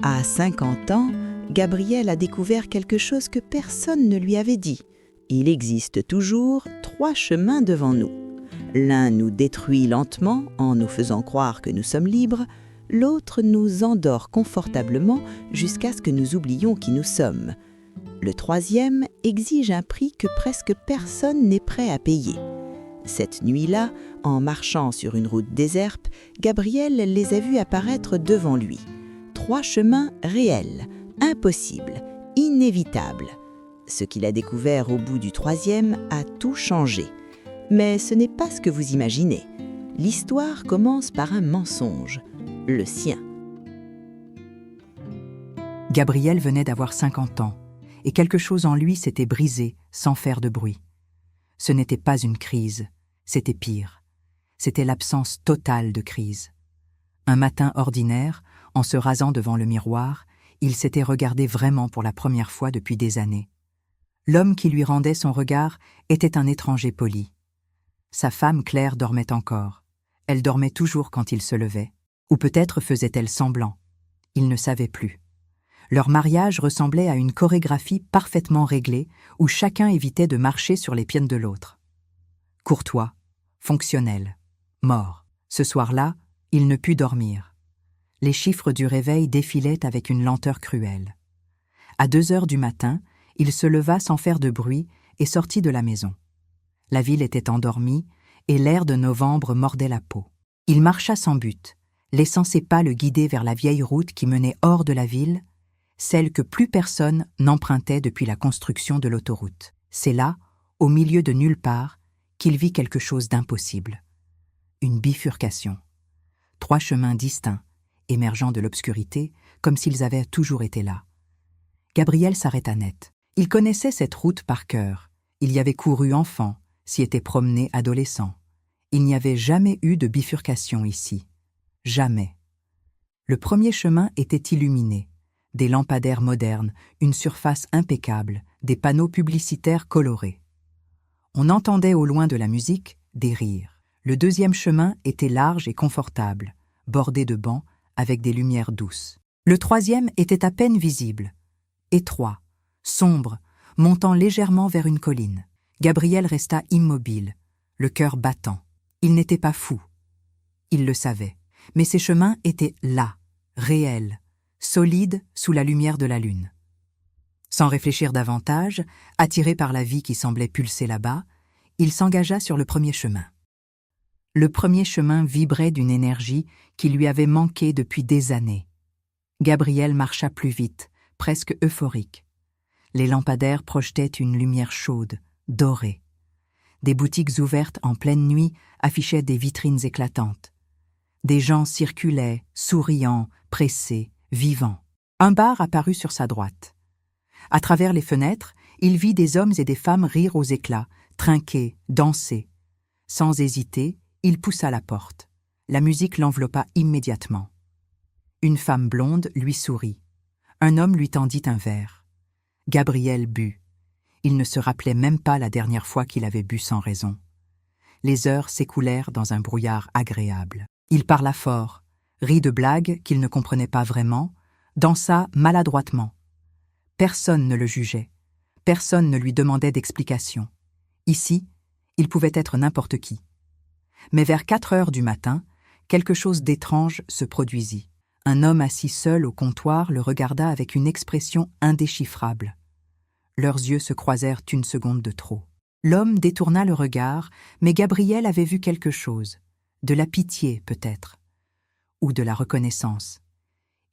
À 50 ans, Gabriel a découvert quelque chose que personne ne lui avait dit. Il existe toujours 3 chemins devant nous. L'un nous détruit lentement en nous faisant croire que nous sommes libres, l'autre nous endort confortablement jusqu'à ce que nous oublions qui nous sommes. Le troisième exige un prix que presque personne n'est prêt à payer. Cette nuit-là, en marchant sur une route déserte, Gabriel les a vus apparaître devant lui. 3 chemins réels, impossibles, inévitables. Ce qu'il a découvert au bout du troisième a tout changé. Mais ce n'est pas ce que vous imaginez. L'histoire commence par un mensonge, le sien. Gabriel venait d'avoir 50 ans, et quelque chose en lui s'était brisé sans faire de bruit. Ce n'était pas une crise, c'était pire. C'était l'absence totale de crise. Un matin ordinaire, en se rasant devant le miroir, il s'était regardé vraiment pour la première fois depuis des années. L'homme qui lui rendait son regard était un étranger poli. Sa femme Claire dormait encore. Elle dormait toujours quand il se levait. Ou peut-être faisait-elle semblant. Il ne savait plus. Leur mariage ressemblait à une chorégraphie parfaitement réglée où chacun évitait de marcher sur les pieds de l'autre. Courtois, fonctionnel, mort. Ce soir-là, il ne put dormir. Les chiffres du réveil défilaient avec une lenteur cruelle. À 2 heures du matin, il se leva sans faire de bruit et sortit de la maison. La ville était endormie et l'air de novembre mordait la peau. Il marcha sans but, laissant ses pas le guider vers la vieille route qui menait hors de la ville, celle que plus personne n'empruntait depuis la construction de l'autoroute. C'est là, au milieu de nulle part, qu'il vit quelque chose d'impossible. Une bifurcation. 3 chemins distincts, émergeant de l'obscurité, comme s'ils avaient toujours été là. Gabriel s'arrêta net. Il connaissait cette route par cœur. Il y avait couru enfant, s'y était promené adolescent. Il n'y avait jamais eu de bifurcation ici. Jamais. Le premier chemin était illuminé. Des lampadaires modernes, une surface impeccable, des panneaux publicitaires colorés. On entendait au loin de la musique des rires. Le deuxième chemin était large et confortable, bordé de bancs avec des lumières douces. Le troisième était à peine visible, étroit, sombre, montant légèrement vers une colline. Gabriel resta immobile, le cœur battant. Il n'était pas fou. Il le savait. Mais ces chemins étaient là, réels, solides sous la lumière de la lune. Sans réfléchir davantage, attiré par la vie qui semblait pulser là-bas, il s'engagea sur le premier chemin. Le premier chemin vibrait d'une énergie qui lui avait manqué depuis des années. Gabriel marcha plus vite, presque euphorique. Les lampadaires projetaient une lumière chaude, dorée. Des boutiques ouvertes en pleine nuit affichaient des vitrines éclatantes. Des gens circulaient, souriants, pressés, vivants. Un bar apparut sur sa droite. À travers les fenêtres, il vit des hommes et des femmes rire aux éclats, trinquer, danser. Sans hésiter, il poussa la porte. La musique l'enveloppa immédiatement. Une femme blonde lui sourit. Un homme lui tendit un verre. Gabriel but. Il ne se rappelait même pas la dernière fois qu'il avait bu sans raison. Les heures s'écoulèrent dans un brouillard agréable. Il parla fort, rit de blagues qu'il ne comprenait pas vraiment, dansa maladroitement. Personne ne le jugeait. Personne ne lui demandait d'explication. Ici, il pouvait être n'importe qui. Mais vers 4 heures du matin, quelque chose d'étrange se produisit. Un homme assis seul au comptoir le regarda avec une expression indéchiffrable. Leurs yeux se croisèrent une seconde de trop. L'homme détourna le regard, mais Gabriel avait vu quelque chose. De la pitié, peut-être. Ou de la reconnaissance.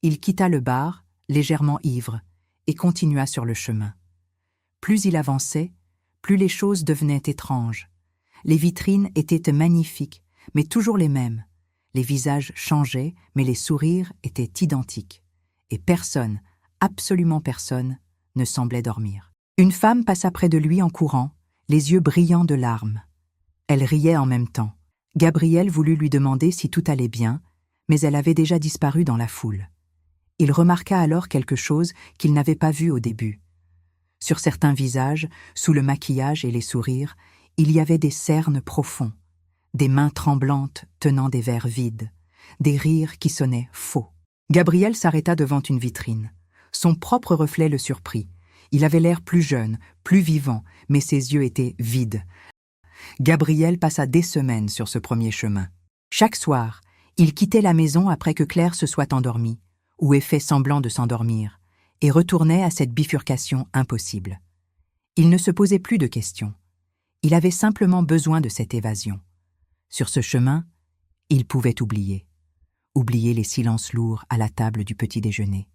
Il quitta le bar, légèrement ivre, et continua sur le chemin. Plus il avançait, plus les choses devenaient étranges. Les vitrines étaient magnifiques, mais toujours les mêmes. Les visages changeaient, mais les sourires étaient identiques. Et personne, absolument personne, ne semblait dormir. Une femme passa près de lui en courant, les yeux brillants de larmes. Elle riait en même temps. Gabriel voulut lui demander si tout allait bien, mais elle avait déjà disparu dans la foule. Il remarqua alors quelque chose qu'il n'avait pas vu au début. Sur certains visages, sous le maquillage et les sourires, il y avait des cernes profonds, des mains tremblantes tenant des verres vides, des rires qui sonnaient faux. Gabriel s'arrêta devant une vitrine. Son propre reflet le surprit. Il avait l'air plus jeune, plus vivant, mais ses yeux étaient vides. Gabriel passa des semaines sur ce premier chemin. Chaque soir, il quittait la maison après que Claire se soit endormie, ou ait fait semblant de s'endormir, et retournait à cette bifurcation impossible. Il ne se posait plus de questions. Il avait simplement besoin de cette évasion. Sur ce chemin, il pouvait oublier. Oublier les silences lourds à la table du petit déjeuner.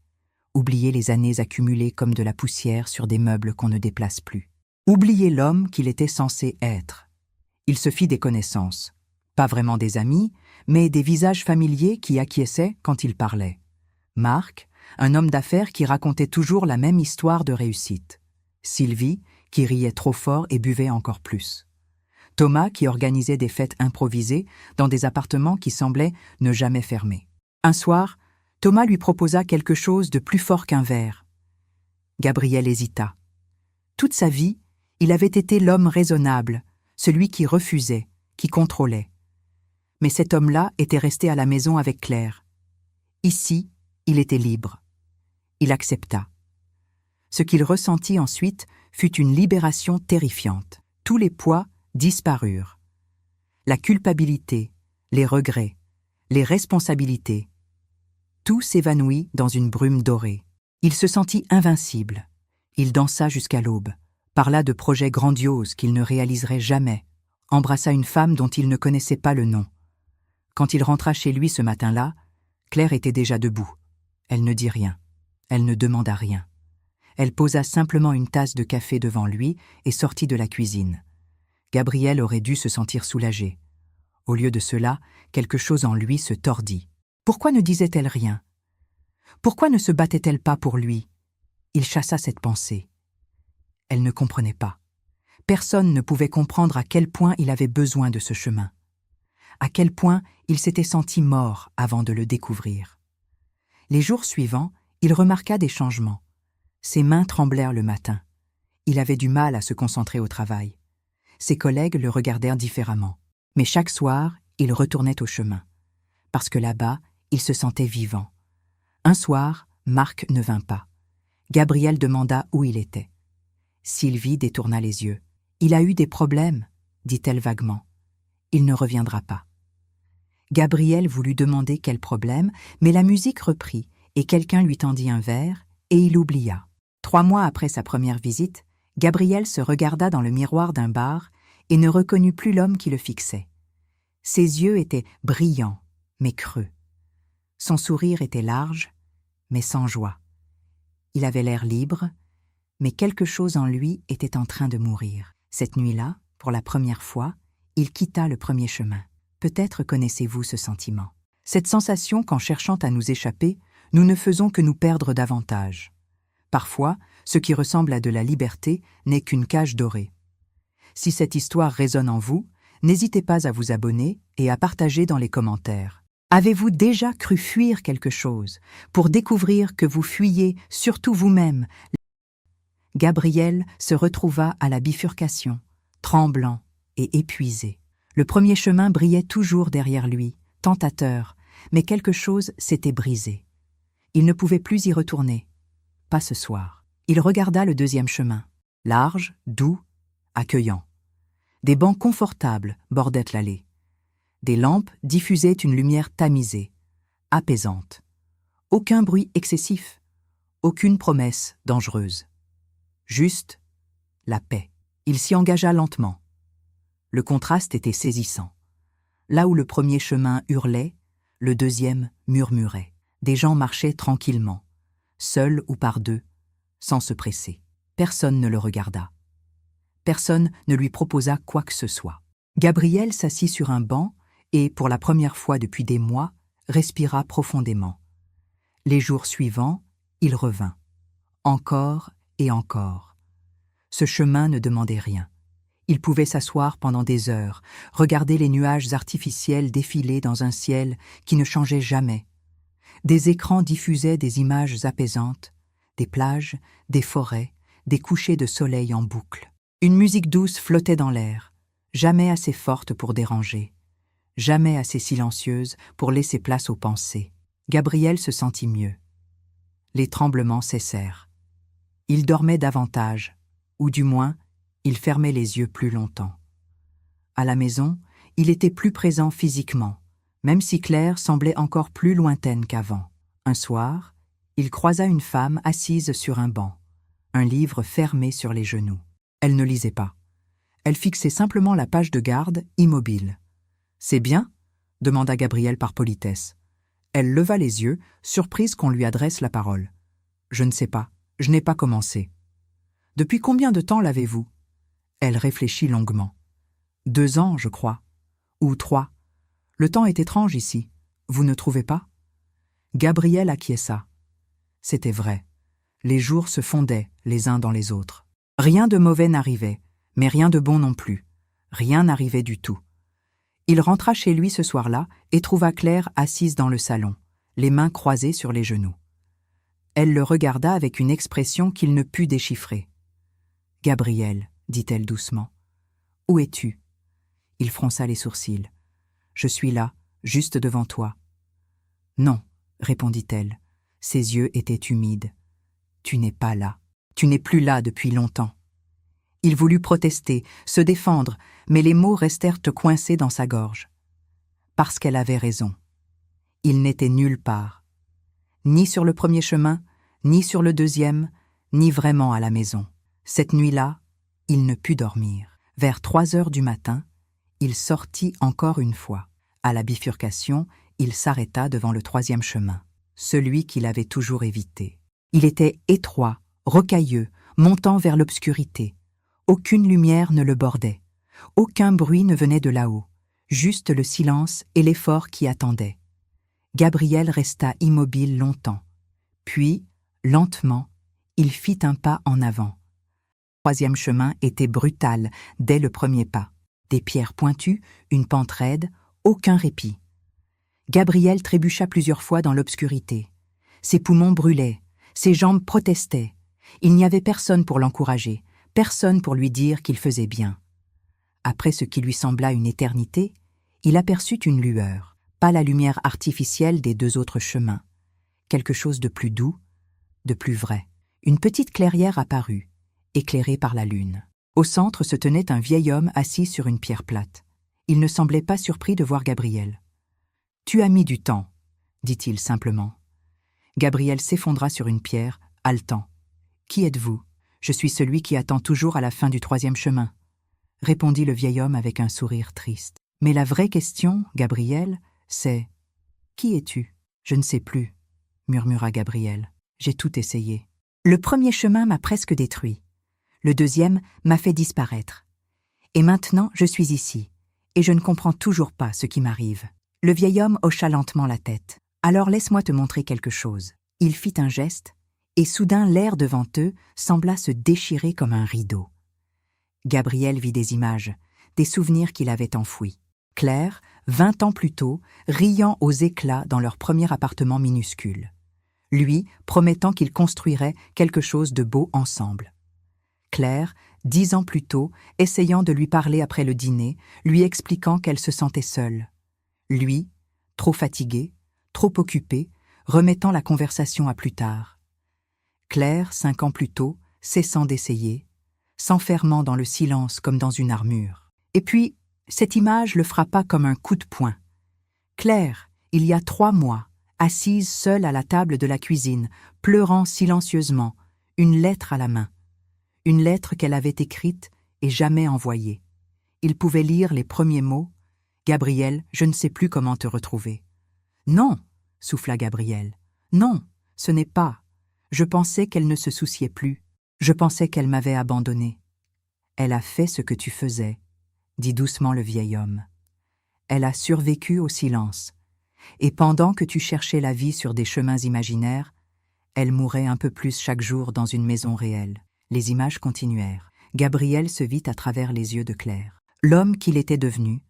Oublier les années accumulées comme de la poussière sur des meubles qu'on ne déplace plus. Oublier l'homme qu'il était censé être. Il se fit des connaissances. Pas vraiment des amis, mais des visages familiers qui acquiesçaient quand il parlait. Marc, un homme d'affaires qui racontait toujours la même histoire de réussite. Sylvie, qui riait trop fort et buvait encore plus. Thomas, qui organisait des fêtes improvisées dans des appartements qui semblaient ne jamais fermer. Un soir, Thomas lui proposa quelque chose de plus fort qu'un verre. Gabriel hésita. Toute sa vie, il avait été l'homme raisonnable, celui qui refusait, qui contrôlait. Mais cet homme-là était resté à la maison avec Claire. Ici, il était libre. Il accepta. Ce qu'il ressentit ensuite fut une libération terrifiante. Tous les poids disparurent. La culpabilité, les regrets, les responsabilités. Tout s'évanouit dans une brume dorée. Il se sentit invincible. Il dansa jusqu'à l'aube, parla de projets grandioses qu'il ne réaliserait jamais, embrassa une femme dont il ne connaissait pas le nom. Quand il rentra chez lui ce matin-là, Claire était déjà debout. Elle ne dit rien. Elle ne demanda rien. Elle posa simplement une tasse de café devant lui et sortit de la cuisine. Gabriel aurait dû se sentir soulagé. Au lieu de cela, quelque chose en lui se tordit. Pourquoi ne disait-elle rien? Pourquoi ne se battait-elle pas pour lui? Il chassa cette pensée. Elle ne comprenait pas. Personne ne pouvait comprendre à quel point il avait besoin de ce chemin. À quel point il s'était senti mort avant de le découvrir. Les jours suivants, il remarqua des changements. Ses mains tremblèrent le matin. Il avait du mal à se concentrer au travail. Ses collègues le regardèrent différemment. Mais chaque soir, il retournait au chemin. Parce que là-bas, il se sentait vivant. Un soir, Marc ne vint pas. Gabriel demanda où il était. Sylvie détourna les yeux. « Il a eu des problèmes », dit-elle vaguement. « Il ne reviendra pas. » Gabriel voulut demander quel problème, mais la musique reprit et quelqu'un lui tendit un verre et il oublia. 3 mois après sa première visite, Gabriel se regarda dans le miroir d'un bar et ne reconnut plus l'homme qui le fixait. Ses yeux étaient brillants, mais creux. Son sourire était large, mais sans joie. Il avait l'air libre, mais quelque chose en lui était en train de mourir. Cette nuit-là, pour la première fois, il quitta le premier chemin. Peut-être connaissez-vous ce sentiment. Cette sensation qu'en cherchant à nous échapper, nous ne faisons que nous perdre davantage. Parfois, ce qui ressemble à de la liberté n'est qu'une cage dorée. Si cette histoire résonne en vous, n'hésitez pas à vous abonner et à partager dans les commentaires. Avez-vous déjà cru fuir quelque chose pour découvrir que vous fuyez surtout vous-même? Gabriel se retrouva à la bifurcation, tremblant et épuisé. Le premier chemin brillait toujours derrière lui, tentateur, mais quelque chose s'était brisé. Il ne pouvait plus y retourner. Pas ce soir. Il regarda le deuxième chemin, large, doux, accueillant. Des bancs confortables bordaient l'allée. Des lampes diffusaient une lumière tamisée, apaisante. Aucun bruit excessif, aucune promesse dangereuse. Juste la paix. Il s'y engagea lentement. Le contraste était saisissant. Là où le premier chemin hurlait, le deuxième murmurait. Des gens marchaient tranquillement, seuls ou par deux, sans se presser. Personne ne le regarda. Personne ne lui proposa quoi que ce soit. Gabriel s'assit sur un banc et, pour la première fois depuis des mois, respira profondément. Les jours suivants, il revint. Encore et encore. Ce chemin ne demandait rien. Il pouvait s'asseoir pendant des heures, regarder les nuages artificiels défiler dans un ciel qui ne changeait jamais. Des écrans diffusaient des images apaisantes, des plages, des forêts, des couchers de soleil en boucle. Une musique douce flottait dans l'air, jamais assez forte pour déranger, jamais assez silencieuse pour laisser place aux pensées. Gabriel se sentit mieux. Les tremblements cessèrent. Il dormait davantage, ou du moins, il fermait les yeux plus longtemps. À la maison, il était plus présent physiquement, même si Claire semblait encore plus lointaine qu'avant. Un soir, il croisa une femme assise sur un banc, un livre fermé sur les genoux. Elle ne lisait pas. Elle fixait simplement la page de garde, immobile. « C'est bien ?» demanda Gabriel par politesse. Elle leva les yeux, surprise qu'on lui adresse la parole. « Je ne sais pas, je n'ai pas commencé. »« Depuis combien de temps l'avez-vous » Elle réfléchit longuement. « 2 ans, je crois. Ou 3. Le temps est étrange ici. Vous ne trouvez pas ?» Gabriel acquiesça. C'était vrai. Les jours se fondaient les uns dans les autres. Rien de mauvais n'arrivait, mais rien de bon non plus. Rien n'arrivait du tout. Il rentra chez lui ce soir-là et trouva Claire assise dans le salon, les mains croisées sur les genoux. Elle le regarda avec une expression qu'il ne put déchiffrer. « Gabriel, dit-elle doucement, où es-tu » Il fronça les sourcils. « Je suis là, juste devant toi. »« Non, répondit-elle. Ses yeux étaient humides. « Tu n'es pas là. Tu n'es plus là depuis longtemps. » Il voulut protester, se défendre, mais les mots restèrent coincés dans sa gorge. Parce qu'elle avait raison. Il n'était nulle part. Ni sur le premier chemin, ni sur le deuxième, ni vraiment à la maison. Cette nuit-là, il ne put dormir. Vers 3 heures du matin, il sortit encore une fois. À la bifurcation, il s'arrêta devant le 3e chemin, celui qu'il avait toujours évité. Il était étroit, rocailleux, montant vers l'obscurité. Aucune lumière ne le bordait. Aucun bruit ne venait de là-haut. Juste le silence et l'effort qui attendaient. Gabriel resta immobile longtemps. Puis, lentement, il fit un pas en avant. Le 3e chemin était brutal dès le premier pas. Des pierres pointues, une pente raide, aucun répit. Gabriel trébucha plusieurs fois dans l'obscurité. Ses poumons brûlaient, ses jambes protestaient. Il n'y avait personne pour l'encourager, personne pour lui dire qu'il faisait bien. Après ce qui lui sembla une éternité, il aperçut une lueur, pas la lumière artificielle des 2 autres chemins. Quelque chose de plus doux, de plus vrai. Une petite clairière apparut, éclairée par la lune. Au centre se tenait un vieil homme assis sur une pierre plate. Il ne semblait pas surpris de voir Gabriel. « Tu as mis du temps, » dit-il simplement. Gabriel s'effondra sur une pierre, haletant. « Qui êtes-vous ? Je suis celui qui attend toujours à la fin du 3e chemin, » répondit le vieil homme avec un sourire triste. « Mais la vraie question, Gabriel, c'est « Qui es-tu » ? « Je ne sais plus, » murmura Gabriel. « J'ai tout essayé. Le 1er chemin m'a presque détruit. Le 2e m'a fait disparaître. Et maintenant, je suis ici, et je ne comprends toujours pas ce qui m'arrive. » Le vieil homme hocha lentement la tête. « Alors laisse-moi te montrer quelque chose. » Il fit un geste, et soudain l'air devant eux sembla se déchirer comme un rideau. Gabriel vit des images, des souvenirs qu'il avait enfouis. Claire, 20 ans plus tôt, riant aux éclats dans leur premier appartement minuscule. Lui, promettant qu'ils construiraient quelque chose de beau ensemble. Claire, 10 ans plus tôt, essayant de lui parler après le dîner, lui expliquant qu'elle se sentait seule. Lui, trop fatigué, trop occupé, remettant la conversation à plus tard. Claire, 5 ans plus tôt, cessant d'essayer, s'enfermant dans le silence comme dans une armure. Et puis, cette image le frappa comme un coup de poing. Claire, il y a 3 mois, assise seule à la table de la cuisine, pleurant silencieusement, une lettre à la main. Une lettre qu'elle avait écrite et jamais envoyée. Il pouvait lire les premiers mots. « Gabriel, je ne sais plus comment te retrouver. »« Non !» souffla Gabriel. « Non, ce n'est pas. Je pensais qu'elle ne se souciait plus. Je pensais qu'elle m'avait abandonné. »« Elle a fait ce que tu faisais, » dit doucement le vieil homme. « Elle a survécu au silence. Et pendant que tu cherchais la vie sur des chemins imaginaires, elle mourait un peu plus chaque jour dans une maison réelle. » Les images continuèrent. Gabriel se vit à travers les yeux de Claire. L'homme qu'il était devenu,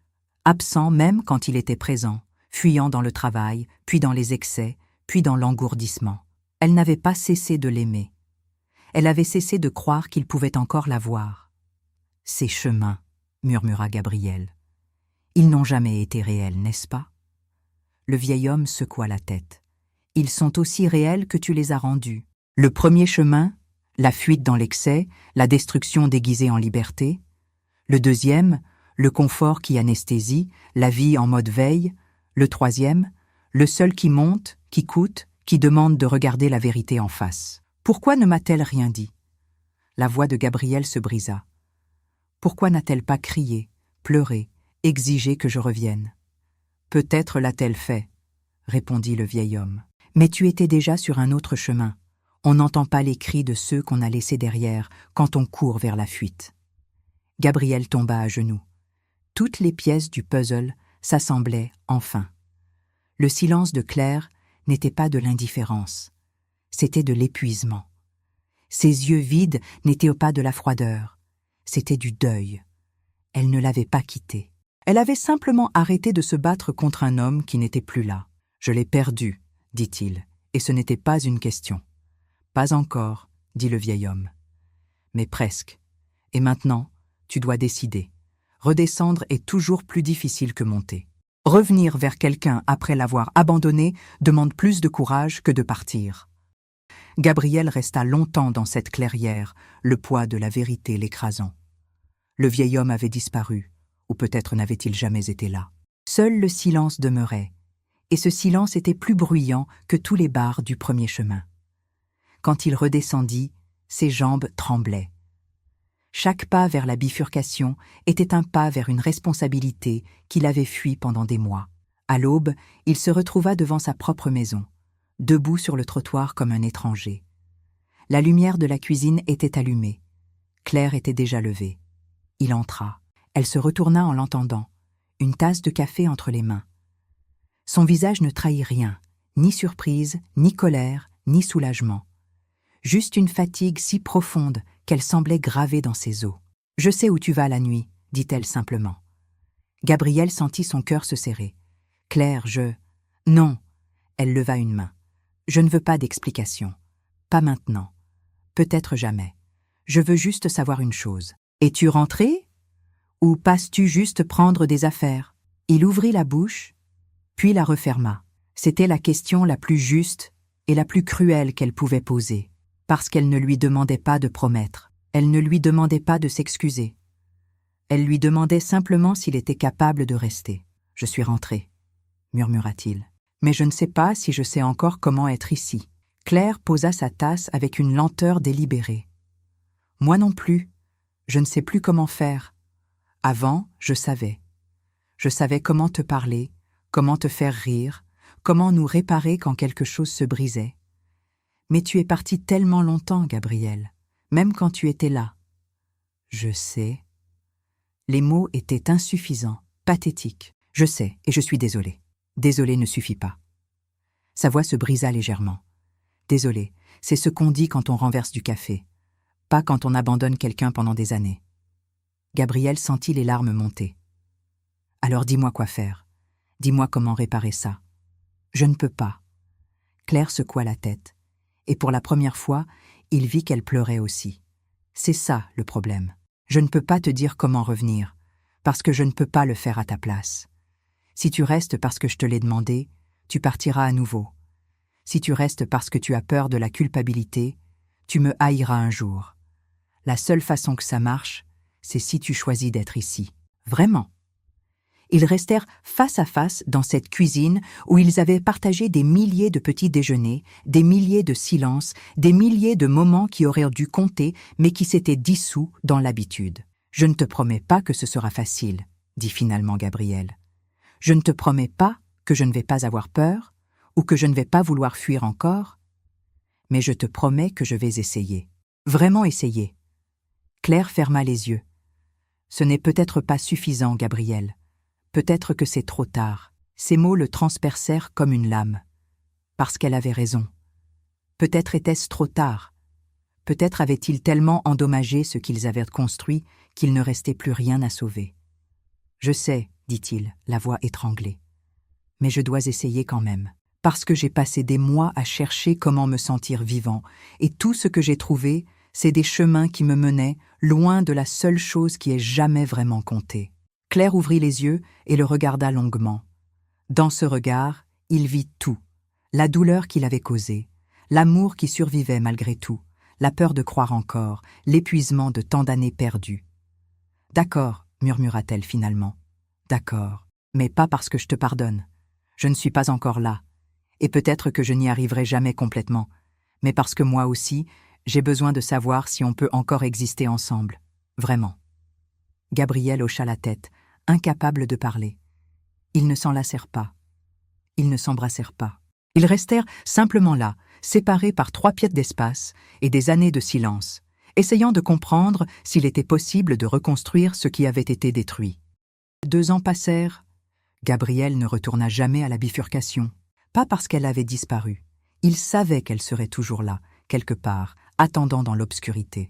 absent même quand il était présent, fuyant dans le travail, puis dans les excès, puis dans l'engourdissement. Elle n'avait pas cessé de l'aimer. Elle avait cessé de croire qu'il pouvait encore la voir. « Ces chemins, » murmura Gabriel. « Ils n'ont jamais été réels, n'est-ce pas ?» Le vieil homme secoua la tête. Ils sont aussi réels que tu les as rendus. Le premier chemin, la fuite dans l'excès, la destruction déguisée en liberté. Le deuxième, le confort qui anesthésie, la vie en mode veille. Le troisième, le seul qui monte, qui coûte, qui demande de regarder la vérité en face. Pourquoi ne m'a-t-elle rien dit? La voix de Gabriel se brisa. Pourquoi n'a-t-elle pas crié, pleuré, exigé que je revienne? Peut-être l'a-t-elle fait, répondit le vieil homme. Mais tu étais déjà sur un autre chemin. On n'entend pas les cris de ceux qu'on a laissés derrière quand on court vers la fuite. Gabriel tomba à genoux. Toutes les pièces du puzzle s'assemblaient enfin. Le silence de Claire n'était pas de l'indifférence, c'était de l'épuisement. Ses yeux vides n'étaient pas de la froideur, c'était du deuil. Elle ne l'avait pas quitté. Elle avait simplement arrêté de se battre contre un homme qui n'était plus là. « Je l'ai perdu », dit-il, et ce n'était pas une question. « Pas encore », dit le vieil homme. « Mais presque. Et maintenant, tu dois décider. Redescendre est toujours plus difficile que monter. Revenir vers quelqu'un après l'avoir abandonné demande plus de courage que de partir. » Gabriel resta longtemps dans cette clairière, le poids de la vérité l'écrasant. Le vieil homme avait disparu, ou peut-être n'avait-il jamais été là. Seul le silence demeurait, et ce silence était plus bruyant que tous les bars du premier chemin. Quand il redescendit, ses jambes tremblaient. Chaque pas vers la bifurcation était un pas vers une responsabilité qu'il avait fui pendant des mois. À l'aube, il se retrouva devant sa propre maison, debout sur le trottoir comme un étranger. La lumière de la cuisine était allumée. Claire était déjà levée. Il entra. Elle se retourna en l'entendant, une tasse de café entre les mains. Son visage ne trahit rien, ni surprise, ni colère, ni soulagement. Juste une fatigue si profonde qu'elle semblait gravée dans ses os. « Je sais où tu vas la nuit », dit-elle simplement. Gabriel sentit son cœur se serrer. « Claire, je… » « Non !» Elle leva une main. « Je ne veux pas d'explication. Pas maintenant. Peut-être jamais. Je veux juste savoir une chose. Es-tu rentré ? Ou passes-tu juste prendre des affaires ?» Il ouvrit la bouche, puis la referma. C'était la question la plus juste et la plus cruelle qu'elle pouvait poser, parce qu'elle ne lui demandait pas de promettre. Elle ne lui demandait pas de s'excuser. Elle lui demandait simplement s'il était capable de rester. « Je suis rentré », murmura-t-il. « Mais je ne sais pas si je sais encore comment être ici. » Claire posa sa tasse avec une lenteur délibérée. « Moi non plus. Je ne sais plus comment faire. Avant, je savais. Je savais comment te parler, comment te faire rire, comment nous réparer quand quelque chose se brisait. Mais tu es parti tellement longtemps, Gabriel, même quand tu étais là. »« Je sais. » Les mots étaient insuffisants, pathétiques. « Je sais, et je suis désolée. » Désolée ne suffit pas. Sa voix se brisa légèrement. Désolée, c'est ce qu'on dit quand on renverse du café, pas quand on abandonne quelqu'un pendant des années. Gabriel sentit les larmes monter. Alors dis-moi quoi faire. Dis-moi comment réparer ça. Je ne peux pas. Claire secoua la tête, et pour la première fois, il vit qu'elle pleurait aussi. C'est ça le problème. Je ne peux pas te dire comment revenir, parce que je ne peux pas le faire à ta place. Si tu restes parce que je te l'ai demandé, tu partiras à nouveau. Si tu restes parce que tu as peur de la culpabilité, tu me haïras un jour. La seule façon que ça marche, c'est si tu choisis d'être ici. Vraiment. Ils restèrent face à face dans cette cuisine où ils avaient partagé des milliers de petits déjeuners, des milliers de silences, des milliers de moments qui auraient dû compter mais qui s'étaient dissous dans l'habitude. « Je ne te promets pas que ce sera facile, » dit finalement Gabriel. « Je ne te promets pas que je ne vais pas avoir peur ou que je ne vais pas vouloir fuir encore, mais je te promets que je vais essayer. Vraiment essayer. » Claire ferma les yeux. « Ce n'est peut-être pas suffisant, Gabriel. Peut-être que c'est trop tard. » Ces mots le transpercèrent comme une lame. Parce qu'elle avait raison. Peut-être était-ce trop tard. Peut-être avait-il tellement endommagé ce qu'ils avaient construit qu'il ne restait plus rien à sauver. « Je sais, » dit-il, la voix étranglée. « Mais je dois essayer quand même. Parce que j'ai passé des mois à chercher comment me sentir vivant, et tout ce que j'ai trouvé, c'est des chemins qui me menaient loin de la seule chose qui ait jamais vraiment compté. » Claire ouvrit les yeux et le regarda longuement. Dans ce regard, il vit tout. La douleur qu'il avait causée, l'amour qui survivait malgré tout, la peur de croire encore, l'épuisement de tant d'années perdues. « D'accord, murmura-t-elle finalement. « D'accord, mais pas parce que je te pardonne. Je ne suis pas encore là, et peut-être que je n'y arriverai jamais complètement, mais parce que moi aussi, j'ai besoin de savoir si on peut encore exister ensemble. Vraiment. » Gabriel hocha la tête, incapable de parler. Ils ne s'enlacèrent pas. Ils ne s'embrassèrent pas. Ils restèrent simplement là, séparés par 3 pieds d'espace et des années de silence, essayant de comprendre s'il était possible de reconstruire ce qui avait été détruit. 2 ans passèrent. Gabriel ne retourna jamais à la bifurcation. Pas parce qu'elle avait disparu. Il savait qu'elle serait toujours là, quelque part, attendant dans l'obscurité.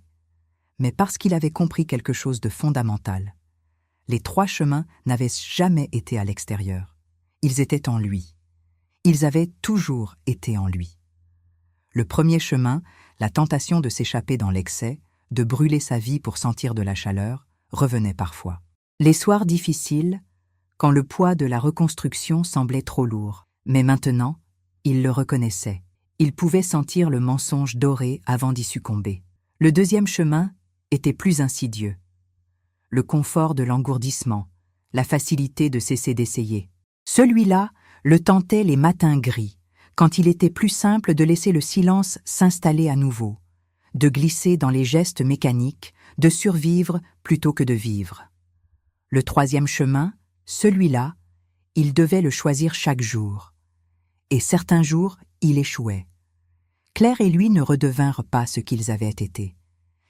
Mais parce qu'il avait compris quelque chose de fondamental. Les 3 chemins n'avaient jamais été à l'extérieur. Ils étaient en lui. Ils avaient toujours été en lui. Le premier chemin, la tentation de s'échapper dans l'excès, de brûler sa vie pour sentir de la chaleur, revenait parfois. Les soirs difficiles, quand le poids de la reconstruction semblait trop lourd. Mais maintenant, il le reconnaissait. Il pouvait sentir le mensonge doré avant d'y succomber. Le deuxième chemin était plus insidieux. Le confort de l'engourdissement, la facilité de cesser d'essayer. Celui-là le tentait les matins gris, quand il était plus simple de laisser le silence s'installer à nouveau, de glisser dans les gestes mécaniques, de survivre plutôt que de vivre. Le troisième chemin, celui-là, il devait le choisir chaque jour. Et certains jours, il échouait. Claire et lui ne redevinrent pas ce qu'ils avaient été.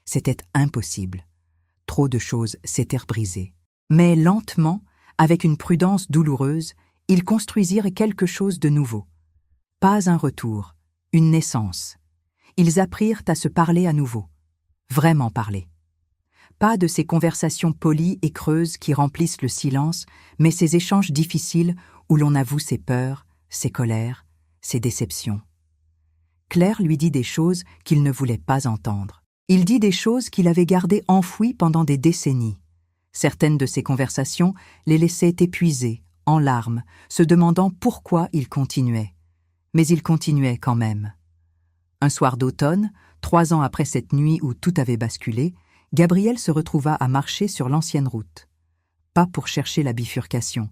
C'était impossible. Trop de choses s'étaient brisées. Mais lentement, avec une prudence douloureuse, ils construisirent quelque chose de nouveau. Pas un retour, une naissance. Ils apprirent à se parler à nouveau. Vraiment parler. Pas de ces conversations polies et creuses qui remplissent le silence, mais ces échanges difficiles où l'on avoue ses peurs, ses colères, ses déceptions. Claire lui dit des choses qu'il ne voulait pas entendre. Il dit des choses qu'il avait gardées enfouies pendant des décennies. Certaines de ces conversations les laissaient épuisés, en larmes, se demandant pourquoi il continuait. Mais il continuait quand même. Un soir d'automne, 3 ans après cette nuit où tout avait basculé, Gabriel se retrouva à marcher sur l'ancienne route. Pas pour chercher la bifurcation,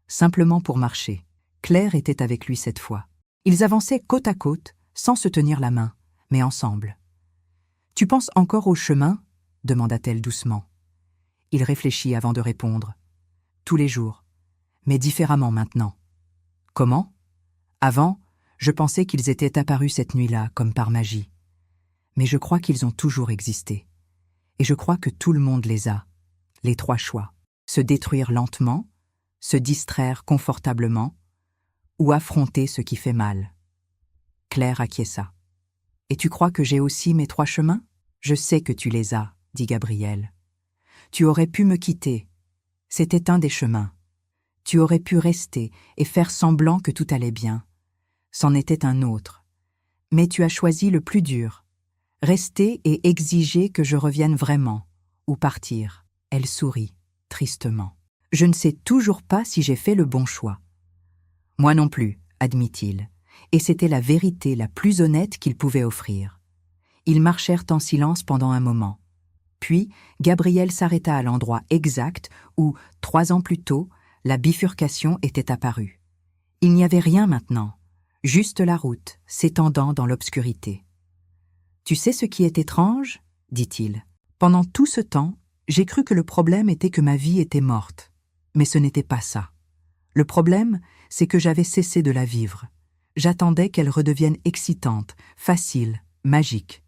simplement pour marcher. Claire était avec lui cette fois. Ils avançaient côte à côte, sans se tenir la main, mais ensemble. « Tu penses encore au chemin ?» demanda-t-elle doucement. Il réfléchit avant de répondre. « Tous les jours, mais différemment maintenant. »« Comment ? Avant, je pensais qu'ils étaient apparus cette nuit-là, comme par magie. Mais je crois qu'ils ont toujours existé. Et je crois que tout le monde les a, les 3 choix. Se détruire lentement, se distraire confortablement, ou affronter ce qui fait mal. » Claire acquiesça. « Et tu crois que j'ai aussi mes 3 chemins ? » ?»« Je sais que tu les as, » dit Gabriel. « Tu aurais pu me quitter. C'était un des chemins. Tu aurais pu rester et faire semblant que tout allait bien. C'en était un autre. Mais tu as choisi le plus dur. Rester et exiger que je revienne vraiment, ou partir. » Elle sourit, tristement. « Je ne sais toujours pas si j'ai fait le bon choix. »« Moi non plus, » admit-il, et c'était la vérité la plus honnête qu'il pouvait offrir. Ils marchèrent en silence pendant un moment. Puis, Gabriel s'arrêta à l'endroit exact où, 3 ans plus tôt, la bifurcation était apparue. Il n'y avait rien maintenant, juste la route, s'étendant dans l'obscurité. « Tu sais ce qui est étrange ?» dit-il. « Pendant tout ce temps, j'ai cru que le problème était que ma vie était morte. Mais ce n'était pas ça. Le problème, c'est que j'avais cessé de la vivre. J'attendais qu'elle redevienne excitante, facile, magique.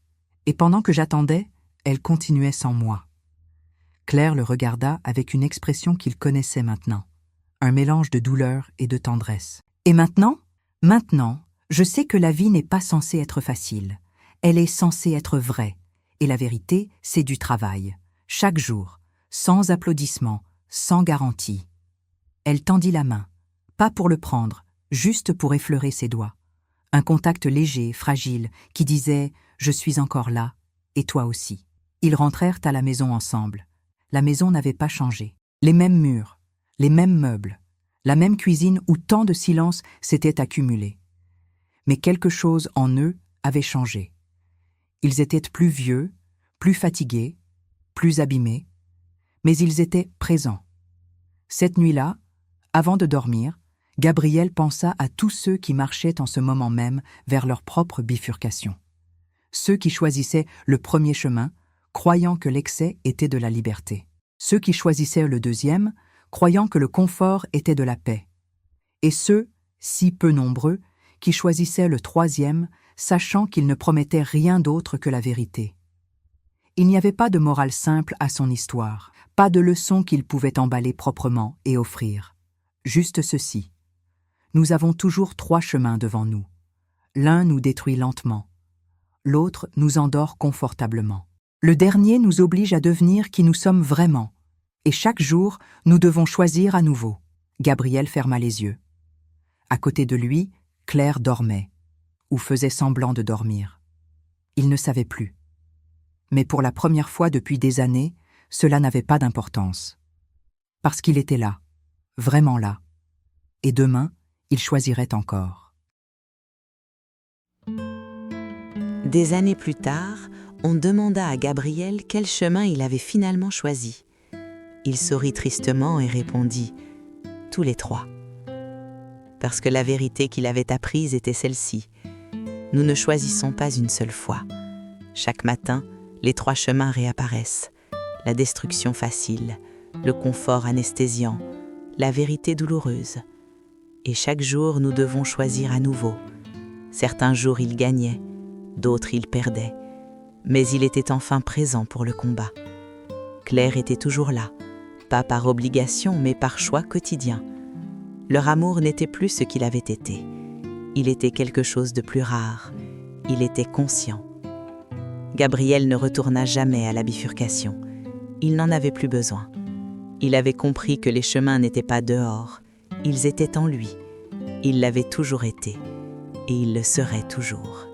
Et pendant que j'attendais, elle continuait sans moi. » Claire le regarda avec une expression qu'il connaissait maintenant, un mélange de douleur et de tendresse. « Et maintenant ? Maintenant, je sais que la vie n'est pas censée être facile. Elle est censée être vraie. Et la vérité, c'est du travail. Chaque jour, sans applaudissements, sans garantie. » Elle tendit la main, pas pour le prendre, juste pour effleurer ses doigts. Un contact léger, fragile, qui disait « Je suis encore là, et toi aussi ». Ils rentrèrent à la maison ensemble. La maison n'avait pas changé. Les mêmes murs, les mêmes meubles, la même cuisine où tant de silence s'était accumulé. Mais quelque chose en eux avait changé. Ils étaient plus vieux, plus fatigués, plus abîmés, mais ils étaient présents. Cette nuit-là, avant de dormir, Gabriel pensa à tous ceux qui marchaient en ce moment même vers leur propre bifurcation. Ceux qui choisissaient le premier chemin, croyant que l'excès était de la liberté. Ceux qui choisissaient le deuxième, croyant que le confort était de la paix. Et ceux, si peu nombreux, qui choisissaient le troisième, sachant qu'il ne promettait rien d'autre que la vérité. Il n'y avait pas de morale simple à son histoire, pas de leçon qu'il pouvait emballer proprement et offrir. Juste ceci. Nous avons toujours 3 chemins devant nous. L'un nous détruit lentement, l'autre nous endort confortablement. Le dernier nous oblige à devenir qui nous sommes vraiment, et chaque jour, nous devons choisir à nouveau. Gabriel ferma les yeux. À côté de lui, Claire dormait, ou faisait semblant de dormir. Il ne savait plus. Mais pour la première fois depuis des années, cela n'avait pas d'importance. Parce qu'il était là, vraiment là. Et demain, il choisirait encore. Des années plus tard, on demanda à Gabriel quel chemin il avait finalement choisi. Il sourit tristement et répondit « Tous les 3 ». Parce que la vérité qu'il avait apprise était celle-ci. Nous ne choisissons pas une seule fois. Chaque matin, les 3 chemins réapparaissent. La destruction facile, le confort anesthésiant, la vérité douloureuse. Et chaque jour, nous devons choisir à nouveau. Certains jours, il gagnait, d'autres, il perdait. Mais il était enfin présent pour le combat. Claire était toujours là, pas par obligation, mais par choix quotidien. Leur amour n'était plus ce qu'il avait été. Il était quelque chose de plus rare. Il était conscient. Gabriel ne retourna jamais à la bifurcation. Il n'en avait plus besoin. Il avait compris que les chemins n'étaient pas dehors. Ils étaient en lui. Il l'avait toujours été. Et il le serait toujours.